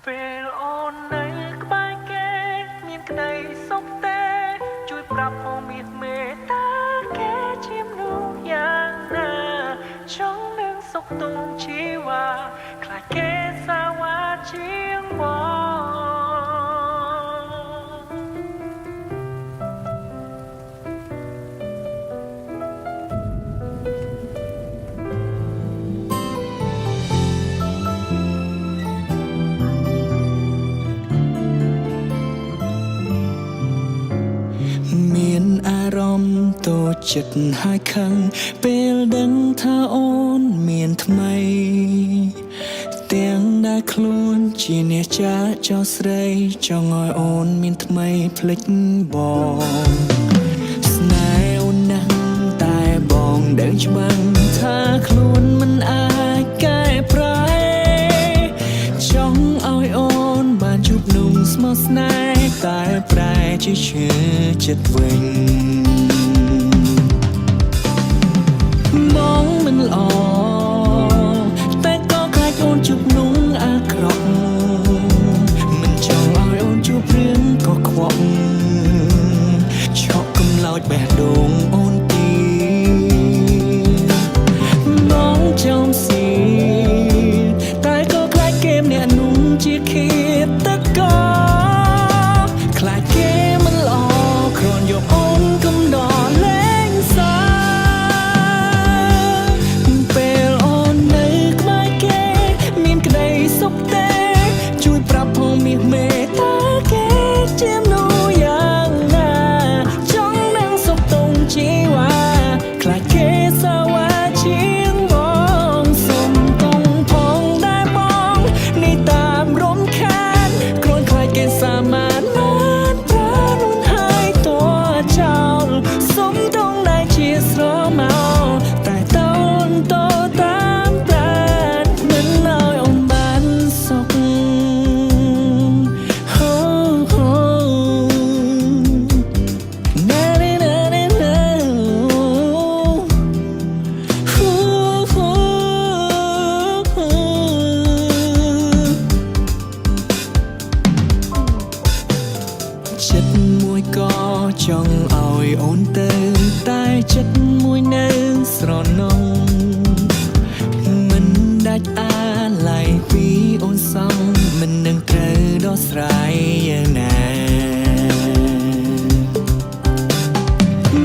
ពេលអូននៅក្បែរគេមានក្តីសុខទេជួយប្រាប់ផងមានមេត្តាគេជាមនុស្សយ៉ាងណាចង់នឹងសុខទុំជីវ៉ាខ្លាចគេសាវ៉ាជាងបងមានអារម្មណ៍តូចចិត្តហើយខឹងពេលដឹងថាអូនមានថ្មីទាំងដែលខ្លួនជាអ្នកចាចោលស្រីចង់ឲ្យអូនមានថ្មីភ្លេចបងស្នេហ៍អូនណាស់តែបងដឹងច្បាស់ថាខ្លួនមិនអាចកែប្រែចង់ឲ្យអូនបានជួបนุ่มស្មោះស្នេហ៍តែប្រែជាឈឺចិត្តវិញបងមិនល្អតែក៏ខ្លាចអូនជួបนุ่มអាក្រក់មិនចង់ឲ្យអូនជួបរឿងកខ្វក់ឆក់កំឡោចបេះដូងអូនទីបងចំស៊ីតែក៏ខ្លាចគេម្នាក់นุ่มជាឃាតករខ្លាចគេមិនល្អគ្រាន់យកអូនកំដរលេងសើពេលអូននៅក្បែរគេមានក្តីសុខទេជួយប្រាប់ផងមានមេត្តាគេជាមនុស្សយ៉ាងណាចង់នឹងសុខទុំជីវ៉ាខ្លាចគេសាវ៉ាជាងបងសុំទុំផងដែរបងនេះតាមរំខានគ្រាន់ខ្លាចគេសាមានសុំតងដែលជាស្រមោតែតូនតតាមតែមិនឲ្យអូនបានសុខហូហូណាណាណាណាហូហូចិត្តមួយក៏ចង់ឲ្យអូនទៅតែចិត្តមួយនៅស្រណងមិនដាច់អាឡ័យពីអូនសងមិននឹងត្រូវដោះស្រាយយ៉ាងណា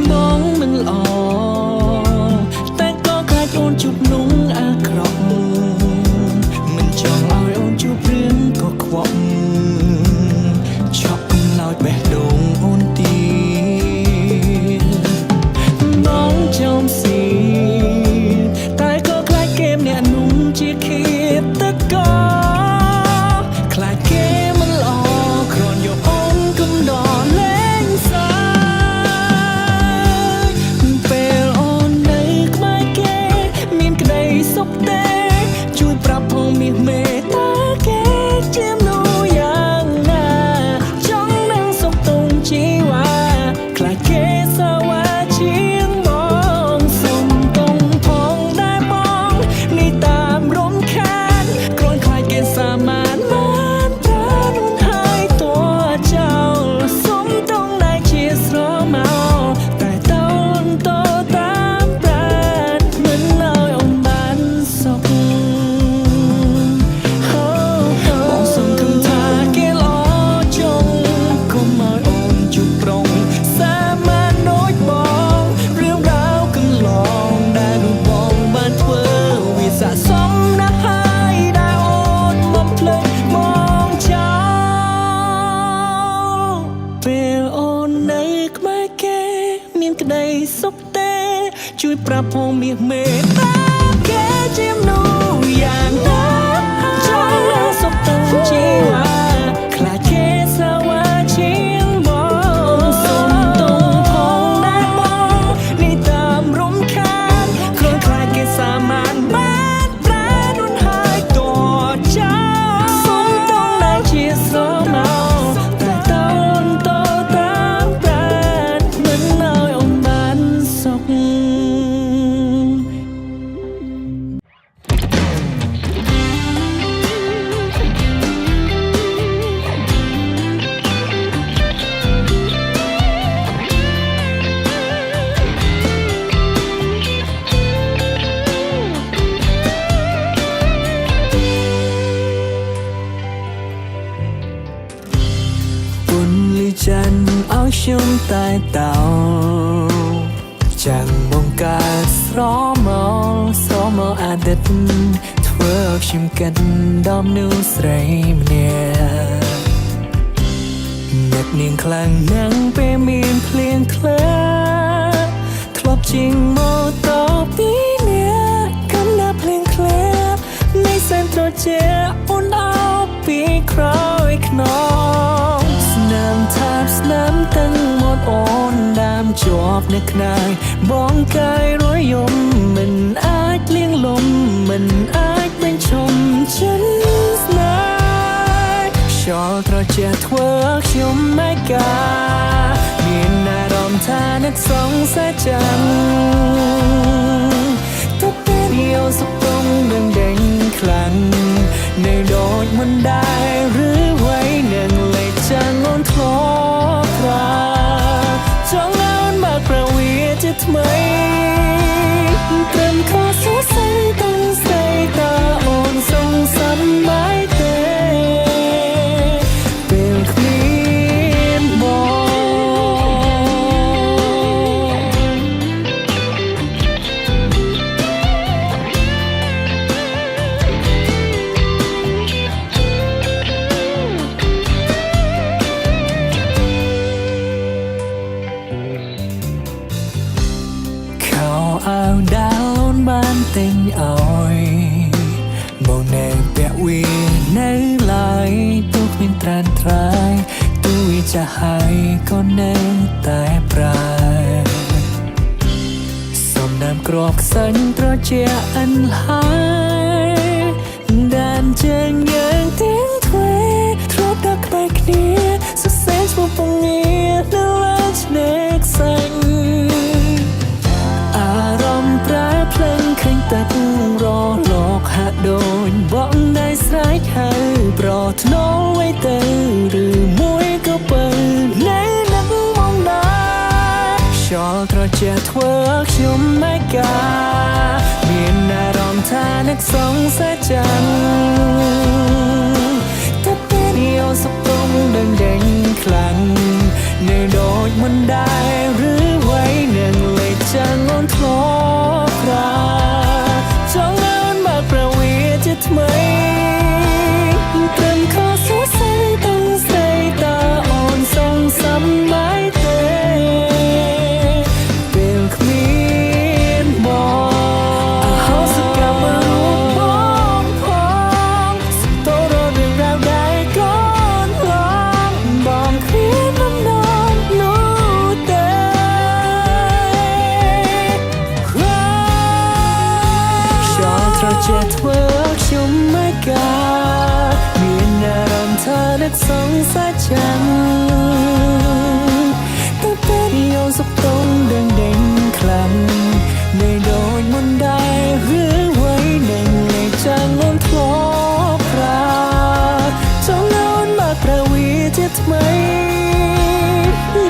បងមិនល្អតែក៏ខ្លាចអូនជួបนุ่มអាក្រក់មិនចង់ឲ្យអូនជួបរឿងកខ្វក់ឆក់កំឡោចបេះដូងអូនទីចំស៊ីតែក៏ខ្លាចគេម្នាក់นุ่มជាឃាតករខ្លាចគេមិនល្អគ្រាន់យកអូនកំដរលេងសើពេលអូននៅក្បែរគេមានក្តីសុខទេជួយប្រាប់ផងមានមេត្តាគេជាមនុស្សយ៉ាងណាចង់នឹងសុខទុំជីវ៉ាខ្លាចគេសាវ៉ាជាងសាមានបានប្រានុនហើយតួចោលសុំតងដែលជាស្រមោតែតូនតតាមតែមិនឲ្យអូនបានសុខបងសង្ឃឹមថាគេល្អចង់កុំឲ្យអូនជួបប្រងសាមានដូចបងរឿងរ៉ាវកន្លងដែលរូបបងបានធ្វើវាស័ក្តិសមណាស់ហើយដែលភ្លេចមកចោលពេលអូននៅក្បែរគេមានក្តីសុខទេជួយប្រាប់ផងមានមេត្តាគេជាមនុស្សយ៉ាងណាចង់នឹងសុខទុំជីវ៉ាខ្លាចគេសាវ៉ាជាងបងសុំទុំផងដែរបងនេះតាមរំខានគ្រាន់ខ្លាចគេសាមានបានប្រានុនហើយតចោលជាស្រមោតែតូនតតាមតែមិនឲ្យអូនបានសុខ ខ្ញុំតែតោចាំងបងកើតស្រមោអាទិត្យធ្វើឲ្យខ្ញុំកាត់ដំនូស្រីម្នាក់អ្នកនាងខ្លាំងណាស់ពេលមានភ្លៀងធ្លាក់ធ្លាប់ជាងម៉ូតូពីអ្នកកំណាភ្លៀងធ្លាក់នៃសែនត្រជាអូនអោពីក្រោយខ្នងស្នាមថាបស្នាមទាំងមកអូនដាមជាប់នៅខ្នើយបងកាយរយំមិនអាចលៀងលំមិនអាចបញ្ឈប់ចិនស្នេហ៍ខ្យល់ត្រជាធ្វើខ្ញុំមិនកាមានអារម្មណ៍ថានឹកសងសាចាំងទុកពេលយោសុខទុំនឹងដេញខ្លាំងនៅដូចមិនដែរឬໄວនឹងលេចចាំងអូនធ្លាប់ប្រាចង់អូនមកប្រវីជាថ្មីត្រឹមខុសសរសៃទាំងស្រីតើអូនសងសំបាយទេពេលគ្មានបងអាវដាល់អូនបានទិញឲ្យបងនៅពាក់វានៅឡើយទូគ្មានត្រានត្រាយទូវាចាស់ហើយក៏នៅតែប្រាសំណាមក្របខ្សាញ់ត្រជាអិនហើយដានជើងយើងទាំងទ្វេធ្លាប់ដាក់ក្បែរគ្នាសរសេរឈ្មោះពងងារនៅលើឆ្នេរខ្សាញ់ប្រែភ្លេងឃើញតែរលោកហាក់ដូចបងได้ស្រែកហៅប្រថ្នូលໄວទៅឬមួយក៏បើនៅនឹងមកដែរខ្យល់ត្រជាធ្វើខ្ញុំមិនកាមានអារម្មណ៍ថានឹកសងសាចាំងតែពេលយោសុខទុំនឹងដេញខ្លាំងនៅដូចមិនដែរឬໄວនឹងលេចចាំងអូនធ្លាប់ចង់អូនមកប្រវីជាថ្មីត្រឹមខុសសរសៃទាំងស្រីតើអូនសងសំបាយទេពេលគ្មានបងអហោសកម្មរូបបងផងសំទោររឿងរ៉ាវដែលកូនឡងបងគ្មានបំណងនោះទេត្រជាធ្វើខ្ញុំមិនកាមានអារម្មណ៍ថានឹកសងសាចាំងតែពេលយោសុខទុំដឹងដេញខ្លាំងនៅដូចមិនដែរឬໄວនឹងលេចចាំងអូនធ្លាប់ប្រាចង់អូនមកប្រវីជាថ្មី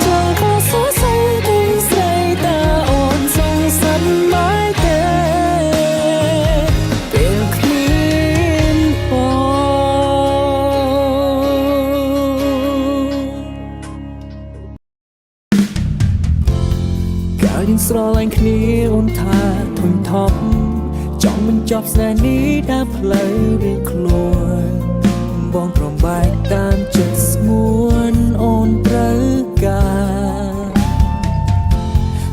ចង់ខុសសរសៃទាំងស្រីតើអូនសងសំបាយទេយើងស្រឡាញ់គ្នាអូនថាធុញថប់ចង់បញ្ចប់ស្នេហ៍នេះដើរផ្លូវរៀងខ្លួនបងប្រំបែកតាមចិត្តស្ងួនអូនត្រូវការ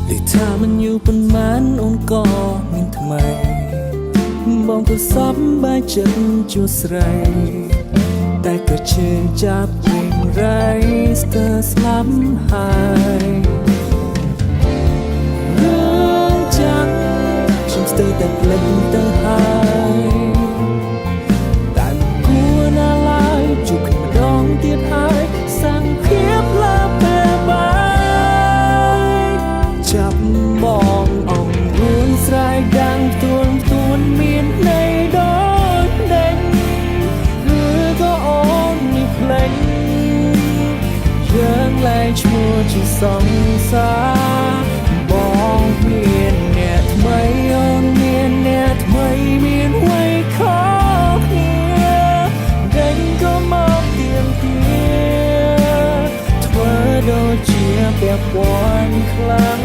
ឮថាមិនយូរប៉ុន្មានអូនក៏មានថ្មីបងក៏សប្បាយចិត្តជួបស្រីតែក៏ជឿចាប់ពេញរៃស្ទើរស្លាប់ហើយខ្ញុំស្ទើរតែភ្លេចទៅហើយតែមិនគួរណាឡើយជួបគ្នាម្ដងទៀតហើយសាំងភាពលើពេលបាយចាប់បងអងរួនស្រែកដាំងទួនមានន័យដូចដេញឬក៏អូនមានភ្លេចយើងលែងឈ្មោះជាសង្សារបងមានអ្នកថ្មីអូនមានអ្នកថ្មីមានអ្វីខុសគ្នាដេញក៏មកទៀមទាធ្វើដូចជា បវ័នខ្លាំង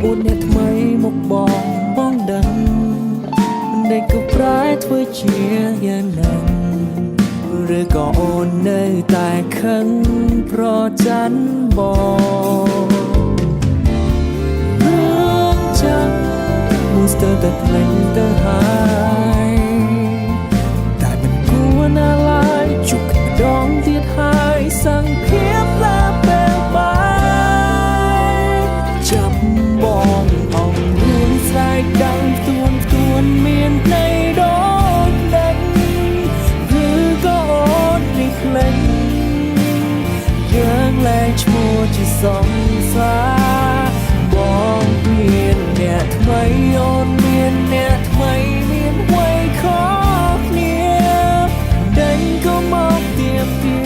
អួតអ្នកថ្មីមកបងដឹងមិនដេចក៏ប្រែធ្វើជាយ៉ាងนั้นឬក៏អូននៅតែខឹងប្រច័ណ្ឌបងរឿងចាំមួយស្ទើរតែភ្លេចទៅហើយតែមិនគួរណាឡើយជួបម្ដងទៀតហើយសង្ឃាមឡាពេលបាយចាប់បងអងរួនស្រែកดังផ្ទួនមានន័យដូចដេញឬក៏អូននេះខ្លេចយើងលែងឈ្មោះជាសង្សារបងមានអ្នកថ្មីអូនមានអ្នកថ្មីមានអ្វីខុសគ្នាដេញក៏មកទៀមទា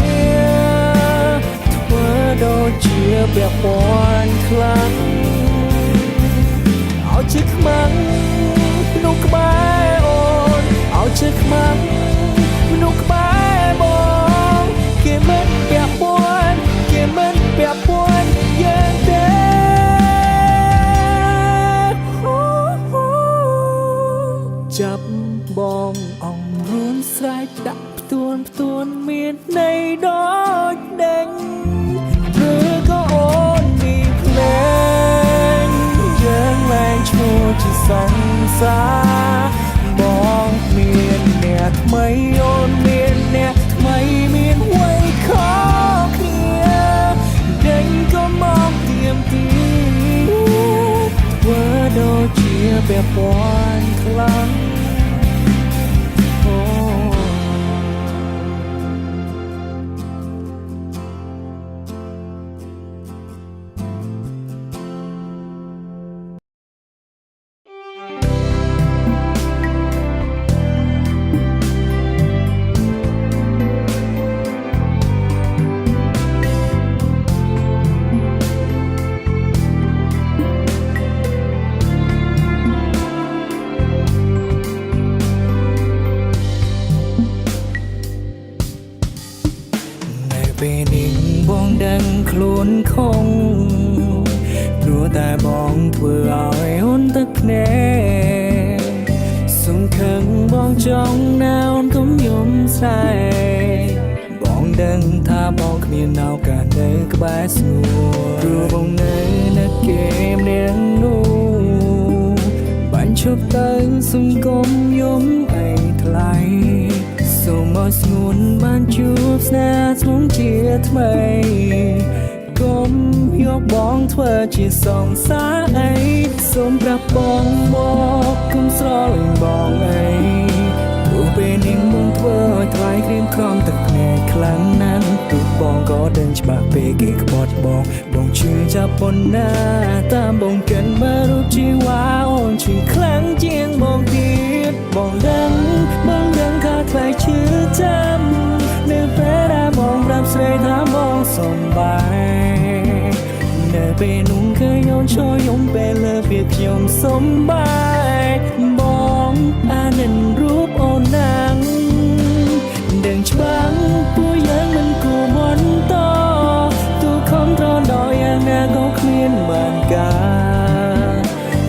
ធ្វើដូចជាពាក់ព័ន្ធខ្លាំងឲ្យជាខ្មាំងមនុស្សក្បែរអូនឲ្យជាខ្មាំងមនុស្សក្បែរបងគេមិនពាក់ព័ន្ធគេមិនពាក់ព័ន្ធយ៉ាងទេចាប់បងអងរួនស្រែកដាក់ផ្ទួនមានន័យដូចដេញឬក៏អូននេះភ្លេងយើងលែងឈ្មោះជាសង្សារបងមានអ្នកថ្មីអូនមានអ្នកថ្មីមានអ្វីខុសគ្នាដេញក៏មកទៀមទាធ្វើដូចជាពាក់ព័ន្ធខ្លាំងពេលនេះបងដឹងខ្លួនខំព្រោះតែបងធ្វើឲ្យអូនទឹកភ្នែកសុំខឹងបងចង់ណាអូនកុំយំស្រែកបងដឹងថាបងគ្មានឱកាសនៅក្បែរស្ងួនព្រោះបងនៅនឹកគេម្នាក់នោះបាញ់ឈប់ទៅសុំកុំយំអីថ្លៃសូមឲ្យស្ងួនបានជួបស្នេហ៍ស្មុំជាថ្មីកុំយកបងធ្វើជាសង្សារអីសូមប្រាប់បងមកកុំស្រលាញ់បងអីព្រោះពេលនេះបងធ្វើឲ្យថ្លៃក្រៀមក្រំទឹកភ្នែកខ្លាំងណាស់ទូបងក៏ដឹងច្បាស់ពេលគេក្បត់បងជឿចាប់ប៉ុណ្ណាតាមបងកិនមើលរូបជីវ៉ាអូនជឿខ្លាំងជាងបងទៀតបងដឹងថាថ្លៃឈឺចាំនៅពេលដែលបងប្រាប់ស្រីថាបងសំបាយនៅពេលនោះឃើញអូនចូលយំពេលលើពីខ្ញុំសំបាយបងអានិនរូបអូនណាំងដឹងច្បាស់ពួកយើងមិនគួរបន្តទូខំត្រដល់យ៉ាងណាក៏គ្មានបានការ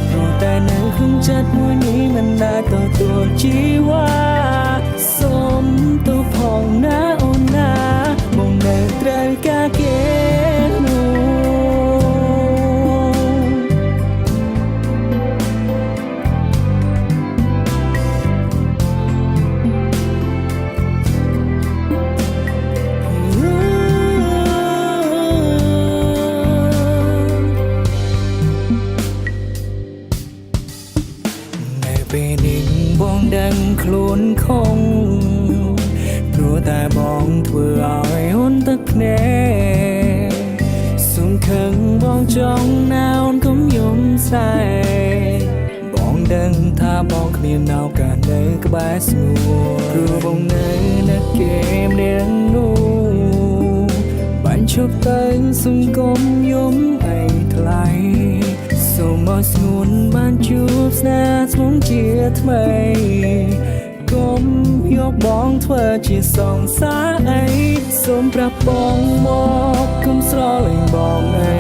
ព្រោះតែនៅក្នុងចិត្តមួយនេះមិនដែលទទួលជីវ៉ាសូមទៅផងណាអូនណាបងនៅត្រូវការគេនោះនៅពេលនេះបងដឹងខ្លួនខំព្រោះតែបងធ្វើឲ្យអូនទឹកភ្នែកសុំខឹងបងចង់ណាអូនកុំយំស្រែកបងដឹងថាបងគ្មានឱកាសនៅក្បែរស្ងួនព្រោះបងនៅនឹកគេម្នាក់នោះ บเต้นสงกมยมไอทลายសូមមកស្ងួនបានជួបស្នេហ៍ស្មុំជាថ្មីកុំយកបងធ្វើជាសងសារអីសូមប្រាប់បងមកកុំស្រលាញ់បងអី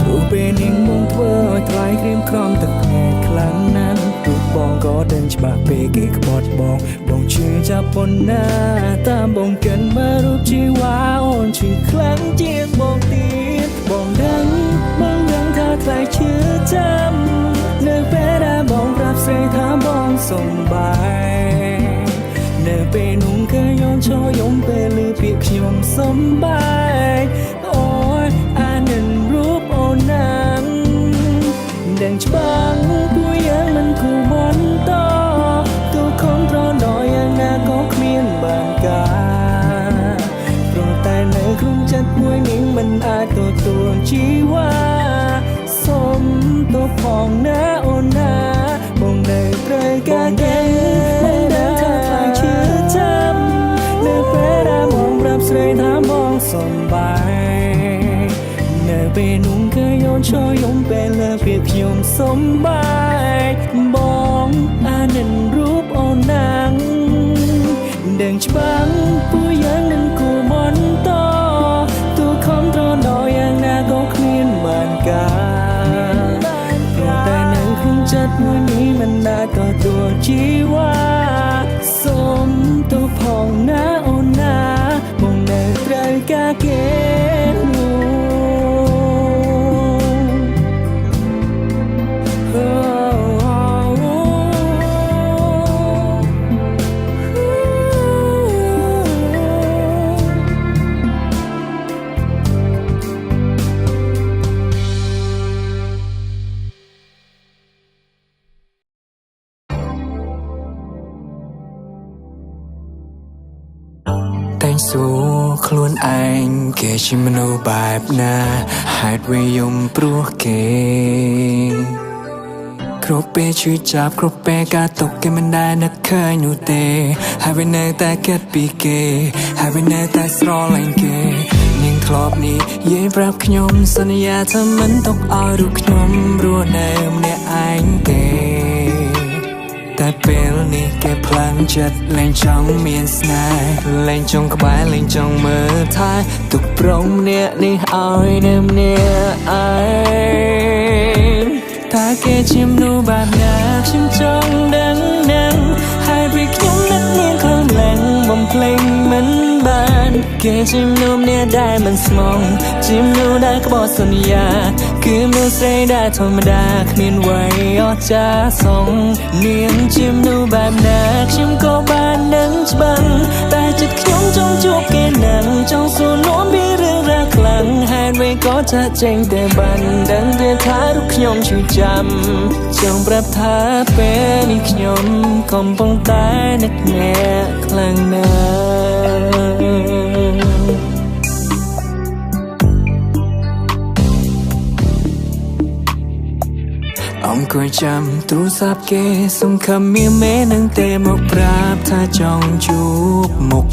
ព្រោះពេលនាងមកធ្វើឲ្យថ្លៃក្រៀមក្រំទឹកភ្នែកខ្លាំងណាស់ព្រោះបងក៏ដឹងច្បាស់ពេលគេក្បត់បងជឿចាប់ប៉ុណ្ណាតាមបងកិនមករូបជីវ៉ាអូនជឿខ្លាំងជាងបងទៀតបងដឹងថាថ្លៃជឿចាំនៅពេលដែលបងប្រាប់ស្រីថាបងសុំបាយនៅពេលនោះក៏យន់ឈរយំពេលឮពាក្យខ្ញុំសុំបាយអូយអានឹងរូបអូនណាំដឹងច្បាស់ពួកយើងមិនគួរបន្តទូខំប្រណយយ៉ាងណាក៏គ្មានបានការព្រោះតែនៅក្នុងចិត្តមួយនាងមិនអាចទទួលជីវ៉ាសូមទោសផងណាអូនណាបងនៅត្រូវការគេបងដឹងថាខ្លាំងជឿចាំនៅពេលដែលបងប្រាប់ស្រីថាបងសុំបាយនៅពេលនោះក៏យន់ឈរយំពេលលើពាក្យខ្ញុំសុំបាយបងអានឹងរូបអូនណាំដឹងច្បាស់ពួកយើងនឹងគួរបន្តទូខំត្រណយយ៉ាងណាក៏គ្មានបានការតែនៅក្នុងចិត្តមួយនេះមិនដែលទទួលជីវ៉ាសូមទោសផងណាអូនណាបងនៅត្រូវការគេតែងសួរខ្លួនឯងគេជាមនុស្សបែបណាហេតុវាយំព្រោះគេគ្រប់ពេលឈឺចាប់គ្រប់ពេលការຕົកគេមិនដែលនឹកឃើញនោះទេហើយវានៅតែគិតពីគេហើយវានៅតែស្រឡាញ់គេនាងធ្លាប់នេះនិយាយប្រាប់ខ្ញុំសន្យាថាមិនຕົកឲ្យរូបខ្ញុំរស់នៅម្នាក់ឯងទេតែពេលនេះគេផ្លាំងចិត្តលែងចង់មានស្នេហ៍លែងចង់ក្បែរលែងចង់មើលថែទុកប្រងអ្នកនេះឲ្យនៅម្នាក់ឯងតែគេជាមនុស្សបែបណាខ្ញុំចង់ដឹងហើយពេលខ្ញុំនឹកនាងខ្លាំងឡើងបំភ្លេចមិនបានគេជាមនុស្សម្នាក់ដែលមិនស្មងជាមនុស្សដែលក្បត់សន្យាគឺមនុស្សស្រីដែលធម្មតាគ្មានអ្វីអស្ចារ្យសងនាងជាមនុស្សបែបណាខ្ញុំក៏បាននឹងច្បាស់តែចិត្តខ្ញុំចង់ជួបគេនឹងចង់សួរនាំពីរឿងរ៉ាវខ្លាំងហេតុអ្វីក៏ចាក់ចេញតែបានដឹងតែថារូបខ្ញុំឈឺចាំចង់ប្រាប់ថាពេលនេះខ្ញុំកំពុងតែនឹកអ្នកខ្លាំងណាស់អង្គុយចាំទូរស័ព្ទគេសង្ឃឹមមានមេនឹងទេមកប្រាប់ថាចង់ជួបមុខ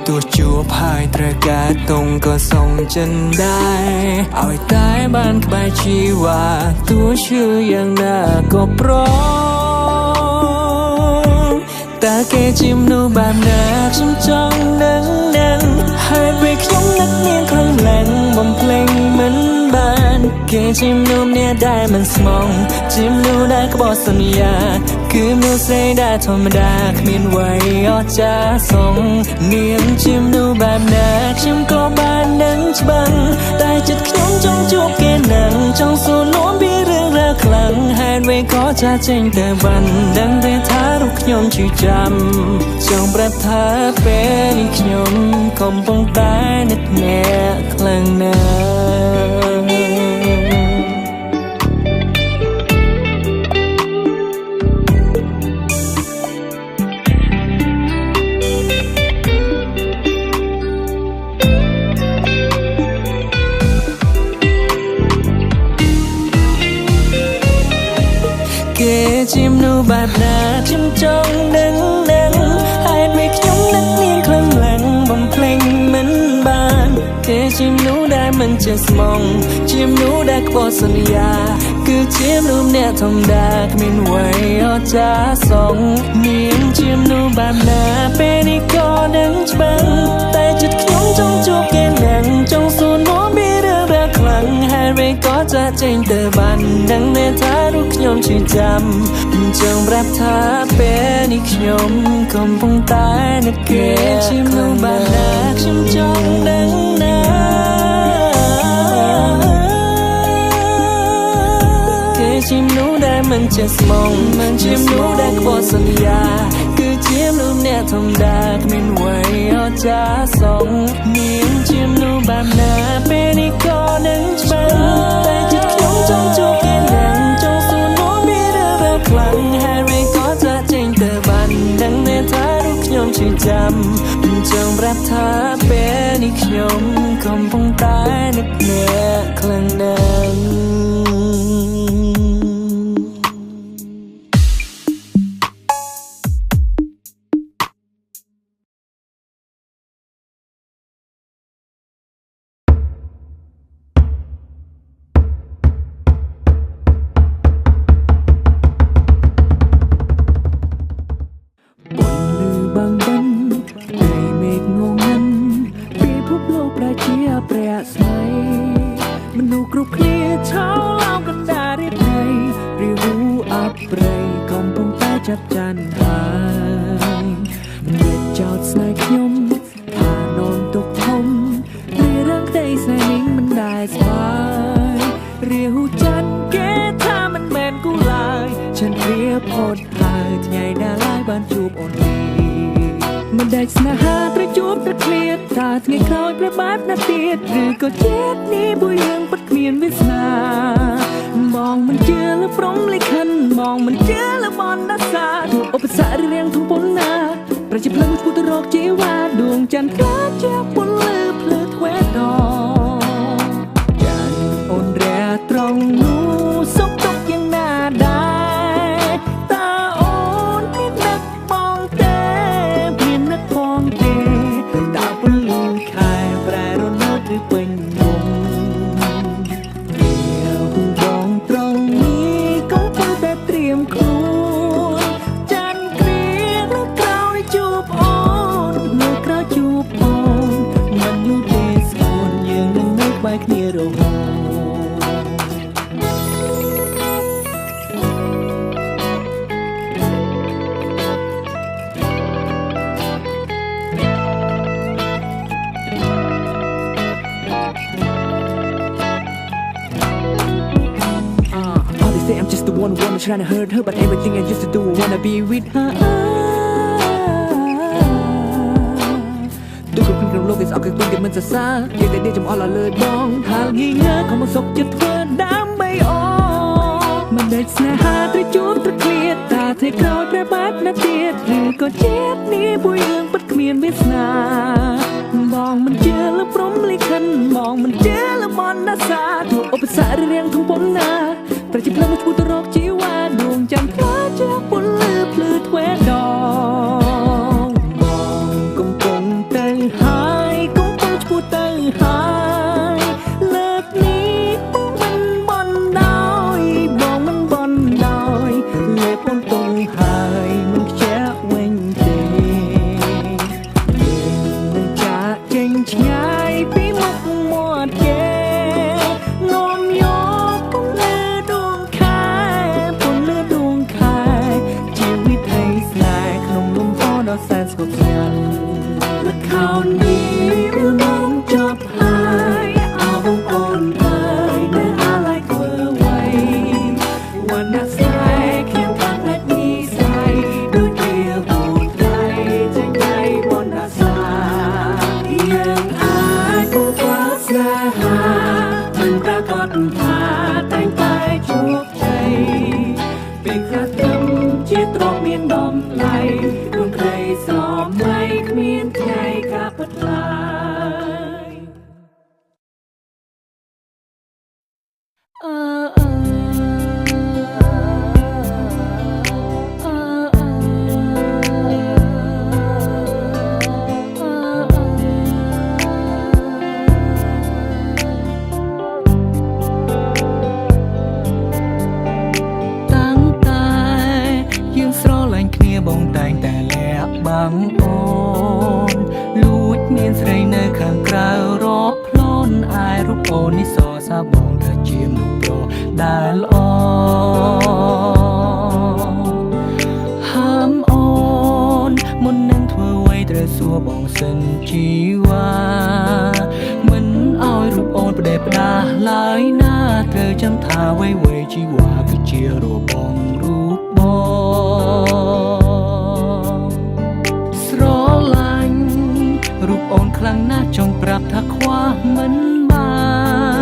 ទោះជួបហើយត្រូវការតុងក៏សងចិនដែរឲ្យតែបានក្បែរជីវ៉ាទោះឈឺយ៉ាងណាក៏ព្រមតែគេជាមនុស្សបែបណាខ្ញុំចង់ដឹងហើយពេលខ្ញុំនឹកនាងខ្លាំងឡើងបំភ្លេចមិនបានគេជាមនុស្សម្នាក់ដែលមិនស្មងជាមនុស្សដែលក្បត់សន្យាគឺមនុស្សស្រីដែលធម្មតាគ្មានអ្វីអស្ចារ្យសងនាងជាមនុស្សបែបណាខ្ញុំក៏បាននឹងច្បាស់តែចិត្តខ្ញុំចង់ជួបគេនឹងចង់សួរនាំពីរឿងរ៉ាវខ្លាំងហេតុអ្វីក៏ចាស់ចេញតែបានដឹងតែថារូបខ្ញុំឈឺចាំចង់ប្រាប់ថាពេលនេះខ្ញុំកំពុងតែនឹកអ្នកខ្លាំងណាស់គេជាមនុស្សបែបណាខ្ញុំចង់ដឹងហើយពេលខ្ញុំនឹកនាងខ្លាំងបំភ្លេចមិនបាន ចេះស្មងជាមនុស្សដែលខ្វល់សន្យាគឺជាមនុស្សអ្នកធម្មតាគ្មានអ្វីអស្ចារ្យសងនាងជាមនុស្សបែបណាពេលនេះក៏ដឹងច្បាស់តែចិត្តខ្ញុំចង់ជួបគេនឹងចង់សួរនាំពីរឿងរ៉ាវខ្លាំងហើយវាក៏ចាចេញទៅបានដឹងតែថារូបខ្ញុំឈឺចាំចង់ប្រាប់ថាពេលនេះខ្ញុំកំពុងតែនឹកគេជាមនុស្សបែបណាខ្ញុំចង់ដឹងណាជាមនុស្សដែលមិនចេះស្មងជាមនុស្សដែលខ្វល់សន្យាគឺជាមនុស្សអ្នកធម្មតាគ្មានអ្វីអស្ចារ្យសងនាងជាមនុស្សបែបណាពេលនេះក៏នឹងច្បាស់តែចិត្តខ្ញុំចង់ជួបគេនឹងចង់សួរនាំពីរឿងរ៉ាវខ្លាំងហើយវាក៏ចាចេញទៅបានដឹងតែថារូបខ្ញុំឈឺចាំចង់ប្រាប់ថាពេលនេះខ្ញុំកំពុងតែនឹកអ្នកខ្លាំងណាស់មនុស្សគ្រប់គ្នាឆោឡោកណ្ដាលរៀបនៃរីវូអបព្រៃកំពុងតែចាប់ចាន់ហើយមានចោតស្នេហ៍ខ្ញុំថានំទុកធំរីរាំងតែស្នេហ៍នេះមិនដែលស្បាយរាហូចាន់គេថាមិនមែនគូឡើយฉันព្រាផុតហើយថ្ងៃណាឡើយបានជួបអូនមិនដែលស្នេហាត្រូវជួបតែឃ្លាតថាថ្ងៃក្រោយប្របែបណាទៀតឬក៏ជាតិនេះបុយរឿងពិតគ្មានវាសនាមองមិនជឿលើព្រំលិខិតមองមិនជឿលើបណ្ដាសាឧបសគ្គរៀងធំប៉ុណ្ណាប្រជាប្លឹងឈ្មោះទៅរកជីវ៉ាដួងច័ន្ទក្លាជាពន្លឺភ្លឺធ្វេដចានអូនរែត្រង់នោះសុខទុក្ខយ៉ាងណាដែរតើអូនមាននឹកបងទេមាននឹកផងទេតើពន្លឺខែប្រែរលត់ឬពេញនំបងត្រង់នេះក៏ប៉ុន្តែត្រៀមខ្លួនចាន់គ្រានៅក្រោយជួបអូននៅក្រោយជួបអូនមិនយូរទេស្គនយើងនឹងនៅក្បែរគ្នារហូតI'm just the one who wanna try to hurt her but everything I used to do I wanna be with her ដូចគ្រប់ក្នុងលោកគេស្អប់គេពេញគេមិនសរសើរគេតែនេះចំអល់លើបងហាលងីងើខំមកសុកចិត្តធ្វើដើម្បីអូមិនដេកស្នេហាត្រូវជួបត្រូវឃ្លាតតាថ្ងៃក្រោយប្របែបណាទៀតឬក៏ជាតិនេះបុយរឿងពិតគ្មានវាសនាបងមិនជឿលើព្រំលិខិតបងមិនជឿលើបណ្ដាសាឧបសគ្គរៀងធំប៉ុណ្ណាប្រជាប្លឹងឈ្មោះទៅរកជីវ៉ាដួងច័ន្ទខ្លាជាពន្លឺភ្លឺធ្វេដបងកំពុងទៅហើយកំពុងឈ្មោះទៅហើយលើកនេះបងមិនបន់ដោយបងមិនបន់ដោយលេបអូនទៅហើយមិនខ្ជះវិញទេនឹងចាក់ចេញឆ្ងាយពីមុខមាត់គេនាំយកពន្លឺដួងខែពន្លឺដួងខែជីវិតឲ្យស្នេហ៍ក្នុងលំហដ៏សែនស្ងប់ស្ងាត់ល្ខោននេះវានាំចប់ហើយអោបងអូនអើយនៅអាឡ័យធ្វើអ្វីវណ្ណៈស្នេហ៍ខ្ញុំបានតែនិស័យដូចជាពូនដៃចេញដៃបណ្ដាសាយើងអាចពូស្វាស្នេហាមិនប្រកបថាតែងតែជោគជ័យពេលខ្លះត្រឹមជាទ្រព្យមានដំឡៃដួងត្រីសម័យគ្មានថ្ងៃកាពិតឡើយ បងតែងតែលាក់បាំងអូនលួចមានស្រីនៅខាងក្រៅរកផ្លន់អាយរូបអូននេះសរសើរបងថាជាមនុស្សប្រុសដែលល្អហាមអូនមុននឹងធ្វើអ្វីត្រូវសួរបងសិនជីវ៉ាមិនឲ្យរូបអូនផ្ដេសផ្ដាសឡើយណាត្រូវចាំថាអ្វីជីវ៉ាគឺជារបងរូបបងស្រឡាញ់រូបអូនខ្លាំងណាស់ចង់ប្រាប់ថាខ្វះមិនបា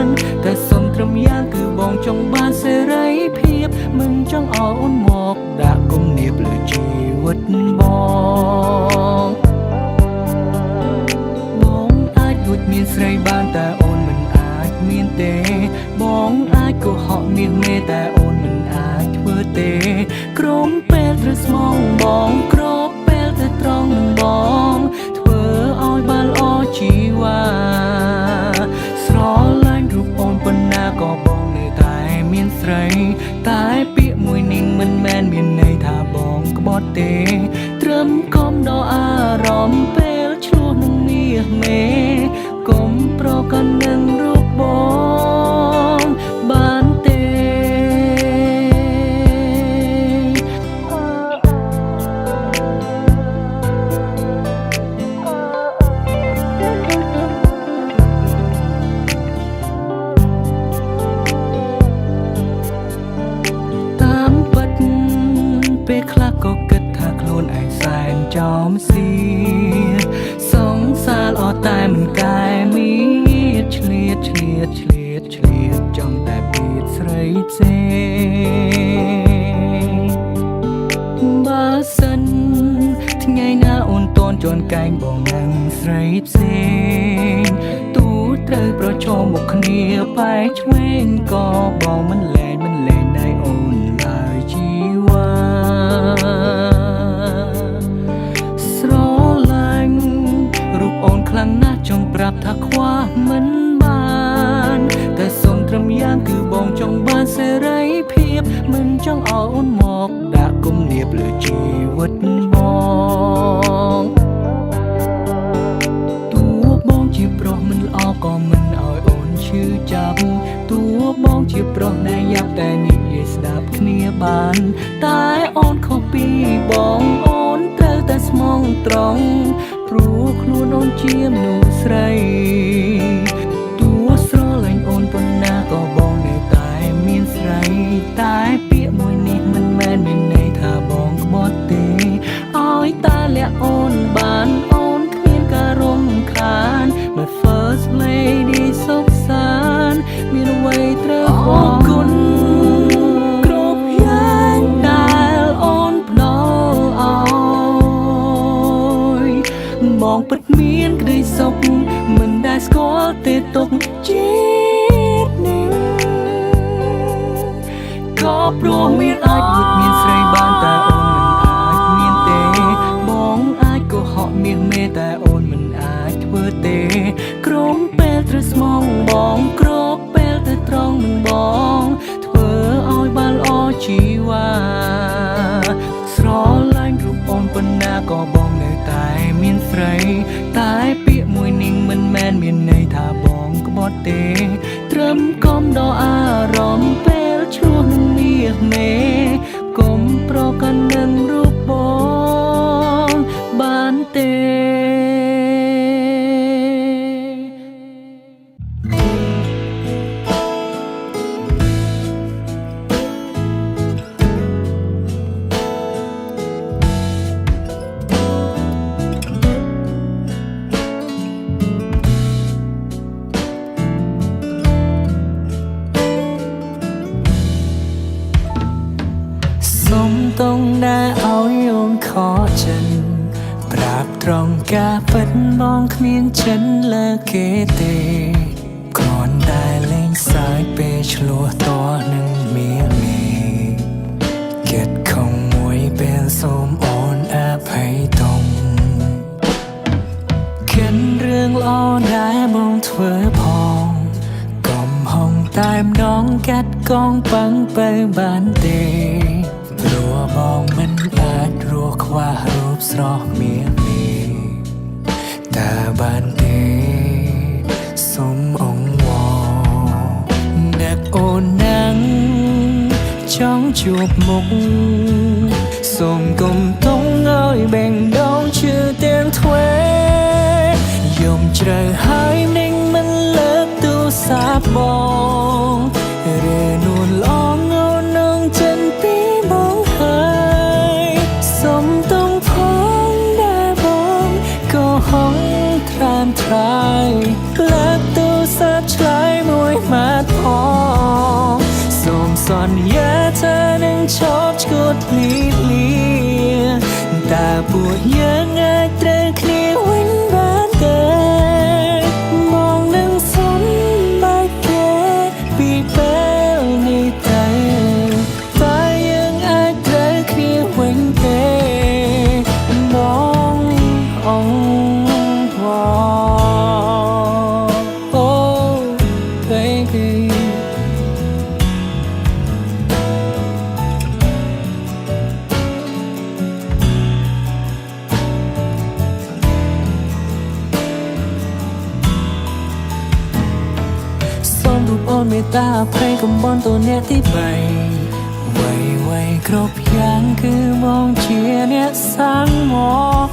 នតែសុំត្រឹមយ៉ាងគឺបងចង់បានសេរីភាពមិនចង់ឲ្យអូនមកដាក់គំនាបលើជីវិតបងអាចលួចមានស្រីបានតែអូនមិនអាចមានទេបងអាចកុហកមាសមេតែអូនមិនអាចធ្វើទេក្រុមពេលត្រូវស្មងបងគ្របពេលទៅត្រង់នឹងបងធ្វើឲ្យបានល្អជីវ៉ាស្រឡាញ់រូបអូនប៉ុណ្ណាក៏បងនៅតែមានស្រីតែពាក្យមួយនេះមិនមែនមានន័យថាបងក្បត់ទេត្រឹមកុំដល់អារម្មណ៍ពេលឆ្លោះនឹងមាសមេកុំប្រកាន់នឹងរូបបងបានទេតាមពិតពេលខ្លះក៏គិតថាខ្លួនឯងសែនចោមសៀតសង្សារល្អតែមិនកែមានឆ្លៀតចង់តែពៀតស្រីផ្សេងបើសិនថ្ងៃណាអូនតន់ជន់កែងបងនឹងស្រីផ្សេងទូត្រូវប្រឈមមុខគ្នាបែកឆ្វេងក៏បងមិនលែងដៃអូនឡើយជីវ៉ាស្រឡាញ់រូបអូនខ្លាំងណាស់ចង់ប្រាប់ថាខ្វះមិនបានតែសុំត្រឹមយ៉ាងគឺបងចង់បានសេរីភាពមិនចង់ឲ្យអូនមកដាក់គំនាបលើជីវិតបងតួបងជាប្រុសមិនល្អក៏មិនឲ្យអូនឈឺចាប់តួបងជាប្រុសដែលយ៉ាប់តែនិយាយស្ដាប់គ្នាបានតែអូនខុសពីបងអូនត្រូវតែស្មងត្រង់ព្រោះខ្លួនអូនជាមនុស្សស្រីតួស្រឡាញ់អូនប៉ុណ្ណាក៏បងនៅតែមានស្រីតែពាក្យមួយនេះមិនមែនមានន័យថាបងក្បត់ទេឲ្យតែលាក់អូនបានអូនគ្មានការរំខាន My first lady សុខសាន្តមានអ្វីត្រូវអរគុណគ្រប់យ៉ាងដែលអូនផ្ដល់ឲ្យបងពិតមានក្តីសុខមិនដែលស្គាល់ទេទុកជាតិនេះក៏ព្រោះមានអាចលួចមានស្រីបានតែអូនមិនអាចមានទេបងអាចកុហកមាសមេតែអូនមិនអាចធ្វើទេក្រុមពេលត្រូវស្មងបងគ្របពេលទៅត្រង់នឹងបងធ្វើឲ្យបានល្អជីវ៉ាស្រឡាញ់រូបអូនប៉ុណ្ណាក៏បងនៅតែមានស្រីតែពាក្យមួយនេះមិនមែនមានន័យថាបងក្បត់ទេត្រឹមកុំដល់អារម្មណ៍ពេលឆ្លោះនឹងមាសមេកុំប្រកាន់នឹងរូបបងបានទេ ตรงได้เอาโยมขอฉันปราบตรงกาปัดมองเมียนฉันเลิกเกเตก่อนได้เล่งสายเปชลัวตัวหนึ่งเมียเมเก็ดคงมวยเป็นสมอ่อนอภัยตรงเข็นเรื่องล้อได้มองเธอพองก่อมห้องตามน้องกัดกองปังไปบ้านเตรัวมองมันอาจรัวค ខ្វះរូបស្រស់មាននេះតែបានទេសុំអង្វរអ្នកអូនណាំងចង់ជួបមុខសូមកុំតង់ឲ្យបេងដូងឈឺទាំងទ្វេយំជ្រៅហើយនឹងមិនលើកទូរស័ព្ទបងឬនួនល្អងអូននឹងចិនពីបងហើយសុំតង់ផងដែលបងក៏ហងត្រានត្រាយលើកទូរស័ព្ទឆ្លើយមួយម៉ាត់ផងសូមសន្យាថានឹងឈប់ឈួតភ្លីភ្លាតែពួកយើងអាចត្រូវគ្នាវិញបានទេមកនឹងសុំបែកគេពីពេលនេះទៅតែយើងអាចត្រូវគ្នាវិញទេមកអងវ៉ាអូ babyរូបអូនមេត្តាអភ័យកុំបន់តអ្នកទី3វ័យគ្រប់យ៉ាងគឺមកជាអ្នកសាំងមក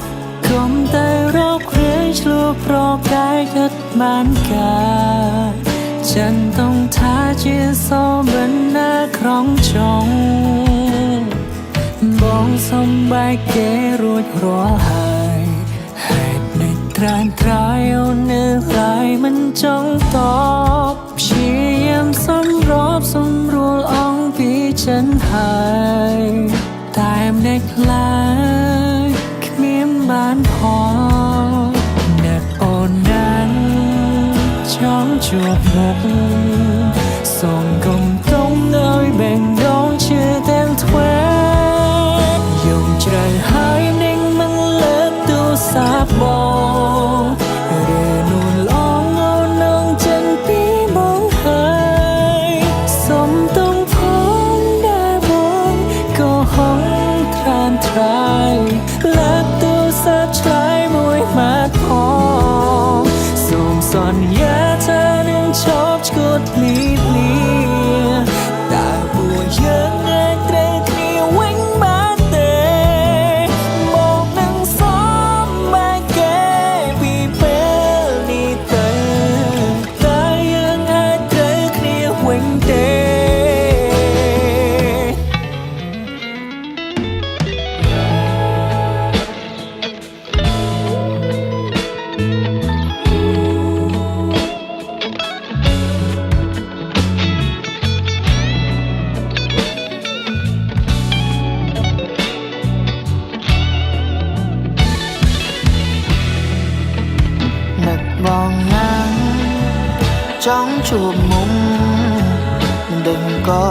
កុំតែរកគ្រឿងឆ្លួប្រកែកគិតបានការចិនต้องថាជាសូមិនណាក្រុងចុងបងសំបែកគេរួចរាល់ហើយហេតុនេះត្រានត្រាយអូននៅឡើយមិនចង់តបព្យាយាមសម្របសម្រួលអងពីចិនហើយតែមិនខ្លាចគ្មានបានផងអ្នកអូនណាំងចង់ជួបមុខសូមកុំតង់ឲ្យបេងដូងឈឺទាំងទ្វេយំជ្រៅហើយនឹងមិនលើកទូរស័ព្ទបងឬនួនល្អងអូននឹងចិនពីបងហើយសុំតង់ផងដែលបងក៏ហងត្រានត្រាយលើកទូរស័ព្ទឆ្លើយមួយម៉ាត់ផងសូមសន្យាថានឹងឈប់ឈួតភ្លីភ្លាតែពួកយើងអាចត្រូវគ្នាវិញបានទេមកនឹងសុំបែកគេពីពេលនេះទៅតែយើងអាចត្រូវគ្នាវិញទេនឹកបងណាំងចង់ជួបមុំមិនដឹងក៏